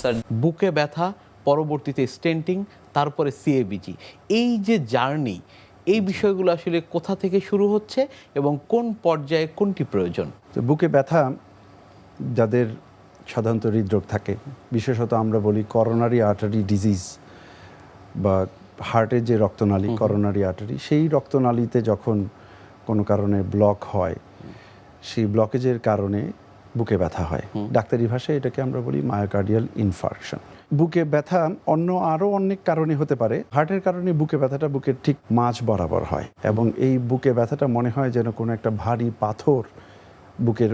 Cancer, বুকে ব্যথা, পরবর্তীতে স্টেন্টিং, তারপরে সিএবিজি, এই যে জার্নি, এই বিষয়গুলো আসলে কোথা থেকে শুরু হচ্ছে এবং কোন পর্যায়ে কোনটি প্রয়োজন? তো বুকে ব্যথা যাদের সাধারণত হৃদরোগ থাকে, বিশেষত আমরা বলি করোনারি আর্টারি ডিজিজ বা হার্টের যে রক্তনালী করোনারি আর্টারি, সেই রক্তনালীতে যখন কোনো কারণে ব্লক হয়, সেই ব্লকেজের কারণে বুকে ব্যথা হয়। ডাক্তারি ভাষায় এটাকে আমরা বলি মায়োকার্ডিয়াল ইনফার্কশন। বুকে ব্যথা আরও অনেক কারণে হতে পারে। হার্টের কারণে বুকে ব্যথাটা বুকের ঠিক মাঝ বরাবর হয় এবং এই বুকে ব্যথাটা মনে হয় যেন কোনো একটা ভারী পাথর বুকের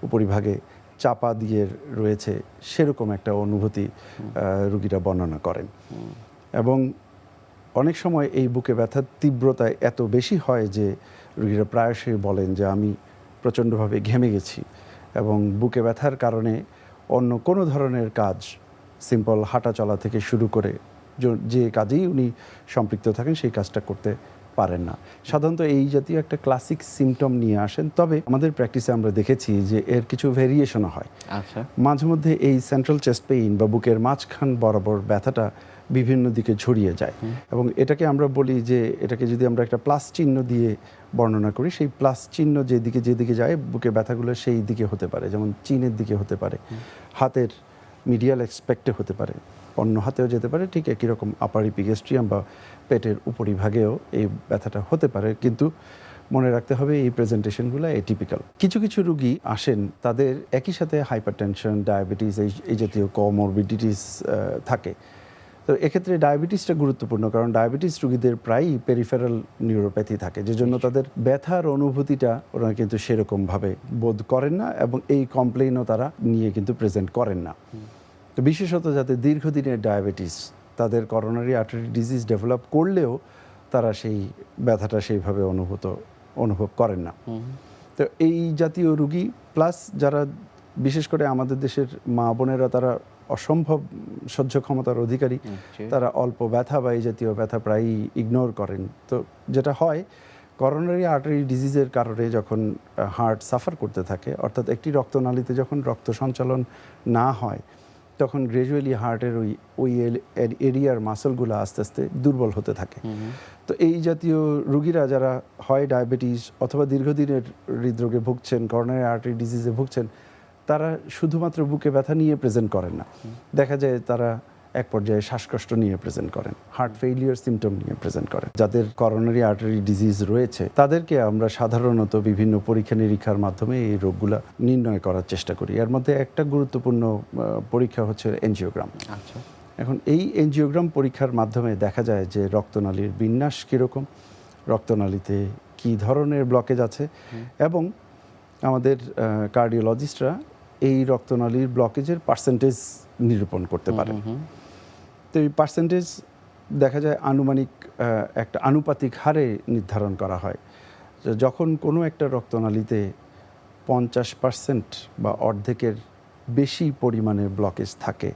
উপরিভাগে চাপা দিয়ে রয়েছে, সেরকম একটা অনুভূতি রুগীরা বর্ণনা করেন। এবং অনেক সময় এই বুকে ব্যথার তীব্রতা এত বেশি হয় যে রুগীরা প্রায়শই বলেন যে আমি প্রচণ্ডভাবে ঘেমে গেছি এবং বুকে ব্যথার কারণে অন্য কোনো ধরনের কাজ, সিম্পল হাঁটা চলা থেকে শুরু করে যে কাজেই উনি সম্পৃক্ত থাকেন সেই কাজটা করতে পারেন না। সাধারণত এই জাতীয় একটা ক্লাসিক সিমটম নিয়ে আসেন। তবে আমাদের প্র্যাকটিসে আমরা দেখেছি যে এর কিছু ভেরিয়েশনও হয়। আচ্ছা, মাঝে মধ্যে এই সেন্ট্রাল চেস্ট পেইন বা বুকের মাঝখান বরাবর ব্যথাটা বিভিন্ন দিকে ছড়িয়ে যায় এবং এটাকে আমরা বলি যে এটাকে যদি আমরা একটা প্লাস চিহ্ন দিয়ে বর্ণনা করি, সেই প্লাস চিহ্ন যেদিকে যায় বুকের ব্যথাগুলো সেই দিকে হতে পারে, যেমন চিনের দিকে হতে পারে, হাতের মিডিয়াল এক্সপেক্টে হতে পারে, অন্য হাতেও যেতে পারে, ঠিক একই রকম আপার ইপিগ্যাস্ট্রিয়াম বা পেটের উপরিভাগেও এই ব্যথাটা হতে পারে। কিন্তু মনে রাখতে হবে এই প্রেজেন্টেশনগুলো এটিপিক্যাল। কিছু কিছু রুগী আসেন, তাদের একই সাথে হাইপারটেনশন, ডায়াবেটিস, এই জাতীয় কমরবিডিটিস থাকে। তো এক্ষেত্রে ডায়াবেটিসটা গুরুত্বপূর্ণ, কারণ ডায়াবেটিস রুগীদের প্রায়ই পেরিফেরাল নিউরোপ্যাথি থাকে, যে জন্য তাদের ব্যথার অনুভূতিটা ওরা কিন্তু সেরকমভাবে বোধ করেন না এবং এই কমপ্লেইনও তারা নিয়ে কিন্তু প্রেজেন্ট করেন না। তো বিশেষত যাদের দীর্ঘদিনের ডায়াবেটিস, তাদের করোনারি আর্টারি ডিজিজ ডেভেলপ করলেও তারা সেই ব্যথাটা সেইভাবে অনুভব করেন না। তো এই জাতীয় রুগী প্লাস যারা বিশেষ করে আমাদের দেশের মা বোনেরা, তারা অসম্ভব সহ্য ক্ষমতার অধিকারী, তারা অল্প ব্যথা বা এই জাতীয় ব্যথা প্রায়ই ইগনোর করেন। তো যেটা হয়, করোনারি আর্টারি ডিজিজের কারণে যখন হার্ট সাফার করতে থাকে, অর্থাৎ একটি রক্তনালীতে যখন রক্ত সঞ্চালন না হয়, তখন গ্র্যাজুয়ালি হার্টের ওই এরিয়ার মাসলগুলো আস্তে আস্তে দুর্বল হতে থাকে। তো এই জাতীয় রুগীরা যারা হয় ডায়াবেটিস অথবা দীর্ঘদিনের হৃদরোগে ভুগছেন, করোনারি আর্টারি ডিজিজে ভুগছেন, তারা শুধুমাত্র বুকে ব্যথা নিয়ে প্রেজেন্ট করেন না। দেখা যায় তারা এক পর্যায়ে শ্বাসকষ্ট নিয়ে প্রেজেন্ট করেন, হার্ট ফেইলিয়ার সিমটম নিয়ে প্রেজেন্ট করেন। যাদের করোনারি আর্টারি ডিজিজ রয়েছে, তাদেরকে আমরা সাধারণত বিভিন্ন পরীক্ষা নিরীক্ষার মাধ্যমে এই রোগগুলা নির্ণয় করার চেষ্টা করি। এর মধ্যে একটা গুরুত্বপূর্ণ পরীক্ষা হচ্ছে এনজিওগ্রাম। আচ্ছা, এখন এই এনজিওগ্রাম পরীক্ষার মাধ্যমে দেখা যায় যে রক্তনালীর বিন্যাস কীরকম, রক্তনালীতে কী ধরনের ব্লকেজ আছে, এবং আমাদের কার্ডিওলজিস্টরা এই রক্তনালীর ব্লকেজের পার্সেন্টেজ নিরূপণ করতে পারেন। তো এই পার্সেন্টেজ দেখা যায় আনুমানিক একটা আনুপাতিক হারে নির্ধারণ করা হয়। যখন কোনো একটা রক্তনালীতে 50% বা অর্ধেকের বেশি পরিমাণে ব্লকেজ থাকে,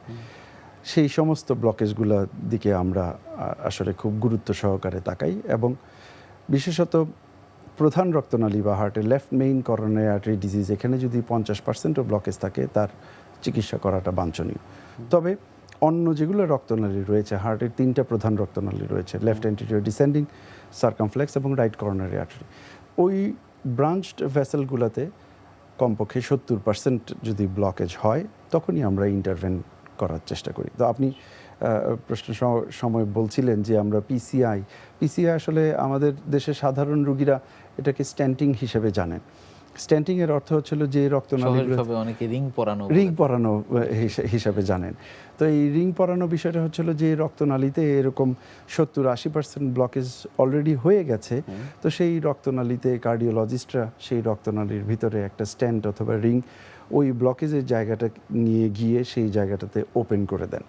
সেই সমস্ত ব্লকেজগুলোর দিকে আমরা আসলে খুব গুরুত্ব সহকারে তাকাই এবং বিশেষত প্রধান রক্তনালী বা হার্টের left main coronary artery disease, এখানে যদি 50%ও ব্লকেজ থাকে, তার চিকিৎসা করাটা বাঞ্ছনীয়। তবে অন্য যেগুলো রক্তনালী রয়েছে, হার্টের 3টা প্রধান রক্তনালী রয়েছে, লেফট অ্যান্টেরিয়র ডিসেন্ডিং, সার্কামফ্লেক্স এবং রাইট করোনারি আর্টারি। ওই ব্রাঞ্চড ভেসেলগুলোতে কমপক্ষে 70% যদি ব্লকেজ হয়, তখনই আমরা ইন্টারভেন করার চেষ্টা করি। তো আপনি প্রশ্ন সময় বলছিলেন যে আমরা পিসিআই আসলে আমাদের দেশের সাধারণ রুগীরা এটাকে স্ট্যান্টিং হিসেবে জানেন। স্ট্যান্টিংয়ের অর্থ হচ্ছিল যে রক্তনালীগুলো অনেকে রিং পরানো হিসাবে জানেন। তো এই রিং পরানো বিষয়টা হচ্ছিল যে রক্তনালীতে এরকম 70-80% ব্লকেজ অলরেডি হয়ে গেছে। তো সেই রক্তনালীতে কার্ডিওলজিস্টরা সেই রক্তনালীর ভিতরে একটা স্ট্যান্ট অথবা রিং ওই ব্লকেজের জায়গাটা নিয়ে গিয়ে সেই জায়গাটাতে ওপেন করে দেন।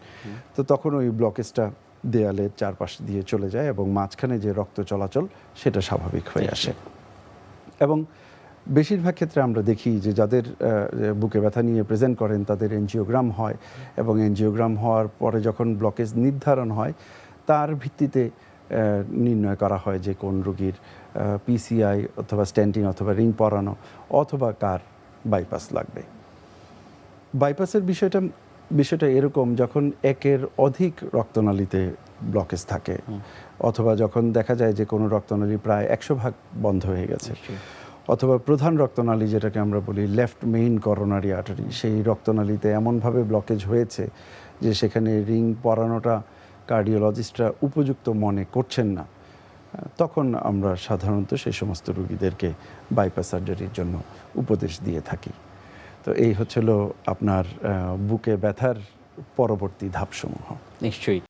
তো তখন ওই ব্লকেজটা দেয়ালের চারপাশ দিয়ে চলে যায় এবং মাঝখানে যে রক্ত চলাচল সেটা স্বাভাবিক হয়ে আসে। এবং বেশিরভাগ ক্ষেত্রে আমরা দেখি যে যাদের বুকে ব্যথা নিয়ে প্রেজেন্ট করেন, তাদের এনজিওগ্রাম হয় এবং এনজিওগ্রাম হওয়ার পরে যখন ব্লকেজ নির্ধারণ হয়, তার ভিত্তিতে নির্ণয় করা হয় যে কোন রোগীর পিসিআই অথবা স্ট্যান্টিং অথবা রিং পরানো অথবা কার বাইপাস লাগবে। বাইপাসের বিষয়টা বিষয়টা এরকম, যখন একের অধিক রক্তনালীতে ব্লকেজ থাকে অথবা যখন দেখা যায় যে কোনো রক্তনালী প্রায় 100% বন্ধ হয়ে গেছে, অথবা প্রধান রক্তনালী যেটাকে আমরা বলি লেফট মেইন করোনারি আর্টারি, সেই রক্তনালীতে এমনভাবে ব্লকেজ হয়েছে যে সেখানে রিং পরানোটা কার্ডিওলজিস্টরা উপযুক্ত মনে করছেন না, তখন আমরা সাধারণত সেই সমস্ত রোগীদেরকে বাইপাস সার্জারির জন্য উপদেশ দিয়ে থাকি। তো এই হচ্ছিল আপনার বুকে ব্যথার পরবর্তী ধাপসমূহ। নিশ্চয়ই।